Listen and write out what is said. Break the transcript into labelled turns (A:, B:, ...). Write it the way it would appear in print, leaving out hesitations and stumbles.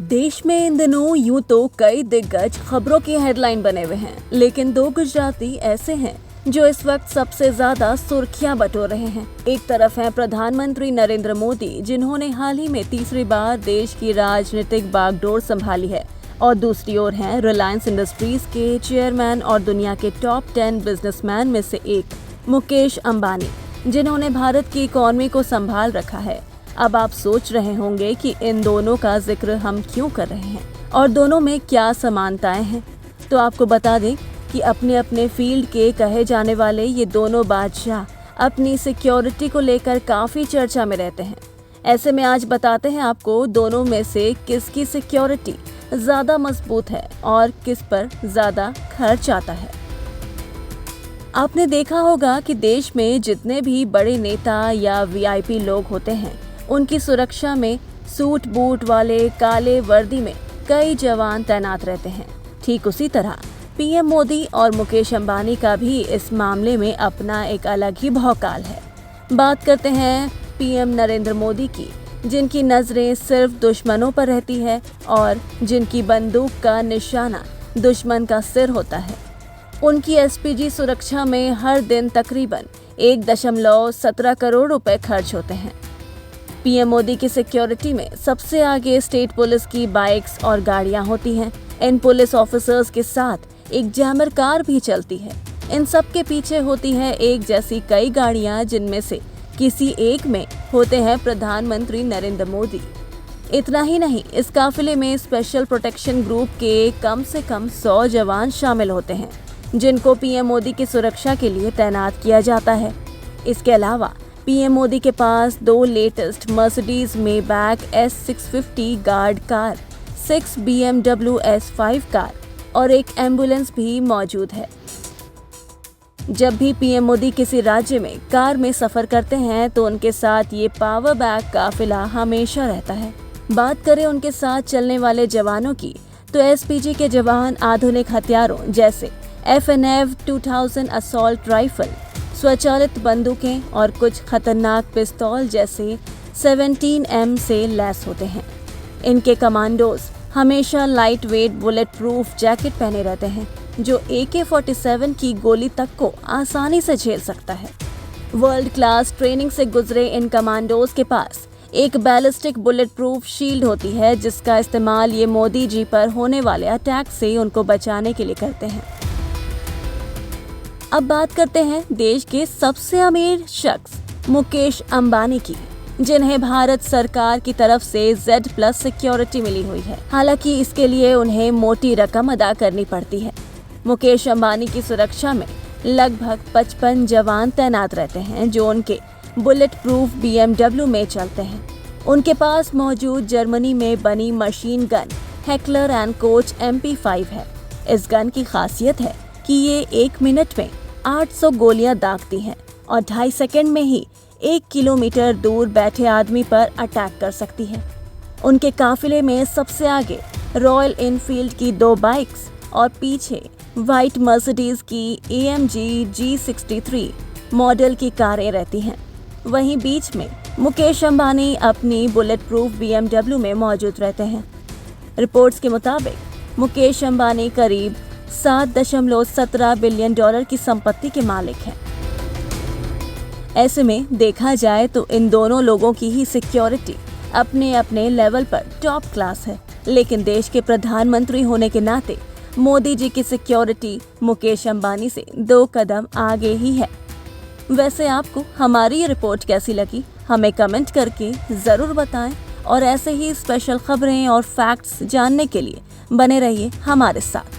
A: देश में इन दिनों यूं तो कई दिग्गज खबरों की हेडलाइन बने हुए हैं, लेकिन दो गुजराती ऐसे हैं जो इस वक्त सबसे ज्यादा सुर्खियां बटोर रहे हैं। एक तरफ है प्रधानमंत्री नरेंद्र मोदी, जिन्होंने हाल ही में तीसरी बार देश की राजनीतिक बागडोर संभाली है, और दूसरी ओर है रिलायंस इंडस्ट्रीज के चेयरमैन और दुनिया के टॉप 10 बिजनेसमैन में से एक मुकेश अंबानी, जिन्होंने भारत की इकोनॉमी को संभाल रखा है। अब आप सोच रहे होंगे कि इन दोनों का जिक्र हम क्यों कर रहे हैं और दोनों में क्या समानताएं हैं। तो आपको बता दें कि अपने अपने फील्ड के कहे जाने वाले ये दोनों बादशाह अपनी सिक्योरिटी को लेकर काफ़ी चर्चा में रहते हैं। ऐसे में आज बताते हैं आपको दोनों में से किसकी सिक्योरिटी ज़्यादा मजबूत है और किस पर ज़्यादा खर्च आता है। आपने देखा होगा कि देश में जितने भी बड़े नेता या वीआईपी लोग होते हैं, उनकी सुरक्षा में सूट बूट वाले काले वर्दी में कई जवान तैनात रहते हैं। ठीक उसी तरह पीएम मोदी और मुकेश अंबानी का भी इस मामले में अपना एक अलग ही भौकाल है। बात करते हैं पीएम नरेंद्र मोदी की, जिनकी नजरें सिर्फ दुश्मनों पर रहती है और जिनकी बंदूक का निशाना दुश्मन का सिर होता है। उनकी एसपीजी सुरक्षा में हर दिन तकरीबन 1.17 करोड़ रुपए खर्च होते हैं। पीएम मोदी की सिक्योरिटी में सबसे आगे स्टेट पुलिस की बाइक्स और गाड़ियां होती हैं। इन पुलिस ऑफिसर्स के साथ एक जैमर कार भी चलती है। इन सब के पीछे होती है एक जैसी कई गाड़ियां, जिनमें से किसी एक में होते हैं प्रधानमंत्री नरेंद्र मोदी। इतना ही नहीं, इस काफिले में स्पेशल प्रोटेक्शन ग्रुप के कम से कम 100 जवान शामिल होते हैं, जिनको पीएम मोदी की सुरक्षा के लिए तैनात किया जाता है। इसके अलावा पीएम मोदी के पास 2 latest Mercedes Maybach S650 guard car, 6 BMW S5 car और एक एम्बुलेंस भी मौजूद है। जब भी पीएम मोदी किसी राज्य में कार में सफर करते हैं तो उनके साथ ये पावर बैक काफिला हमेशा रहता है। बात करें उनके साथ चलने वाले जवानों की, तो एसपीजी के जवान आधुनिक हथियारों जैसे FNF 2000 असॉल्ट राइफल, स्वचालित बंदूकें और कुछ खतरनाक पिस्तौल जैसे 17M से लैस होते हैं। इनके कमांडोज हमेशा light weight bullet proof jacket पहने रहते हैं, जो AK-47 की गोली तक को आसानी से झेल सकता है। वर्ल्ड क्लास ट्रेनिंग से गुजरे इन कमांडोज के पास एक बैलिस्टिक बुलेट प्रूफ शील्ड होती है, जिसका इस्तेमाल ये मोदी जी पर होने वाले अटैक से उनको बचाने के लिए करते हैं। अब बात करते हैं देश के सबसे अमीर शख्स मुकेश अंबानी की, जिन्हें भारत सरकार की तरफ से Z+ सिक्योरिटी मिली हुई है। हालांकि इसके लिए उन्हें मोटी रकम अदा करनी पड़ती है। मुकेश अंबानी की सुरक्षा में लगभग 55 जवान तैनात रहते हैं, जो उनके बुलेट प्रूफ BMW में चलते हैं। उनके पास मौजूद जर्मनी में बनी machine gun Heckler and Koch MP5 है। इस गन की खासियत है कि ये 1 मिनट में 800 गोलियां दागती हैं और 2.5 सेकंड में ही 1 किलोमीटर दूर बैठे आदमी पर अटैक कर सकती है। उनके काफिले में सबसे आगे रॉयल इनफील्ड की 2 बाइक्स और पीछे व्हाइट मर्सिडीज की AMG G63 मॉडल की कारें रहती हैं। वहीं बीच में मुकेश अंबानी अपनी बुलेट प्रूफ BMW में मौजूद रहते हैं। रिपोर्ट्स के मुताबिक मुकेश अंबानी करीब $7.17 बिलियन की संपत्ति के मालिक हैं। ऐसे में देखा जाए तो इन दोनों लोगों की ही सिक्योरिटी अपने अपने लेवल पर टॉप क्लास है, लेकिन देश के प्रधानमंत्री होने के नाते मोदी जी की सिक्योरिटी मुकेश अंबानी से 2 कदम आगे ही है। वैसे आपको हमारी ये रिपोर्ट कैसी लगी, हमें कमेंट करके ज़रूर बताएं, और ऐसे ही स्पेशल खबरें और फैक्ट्स जानने के लिए बने रहिए हमारे साथ।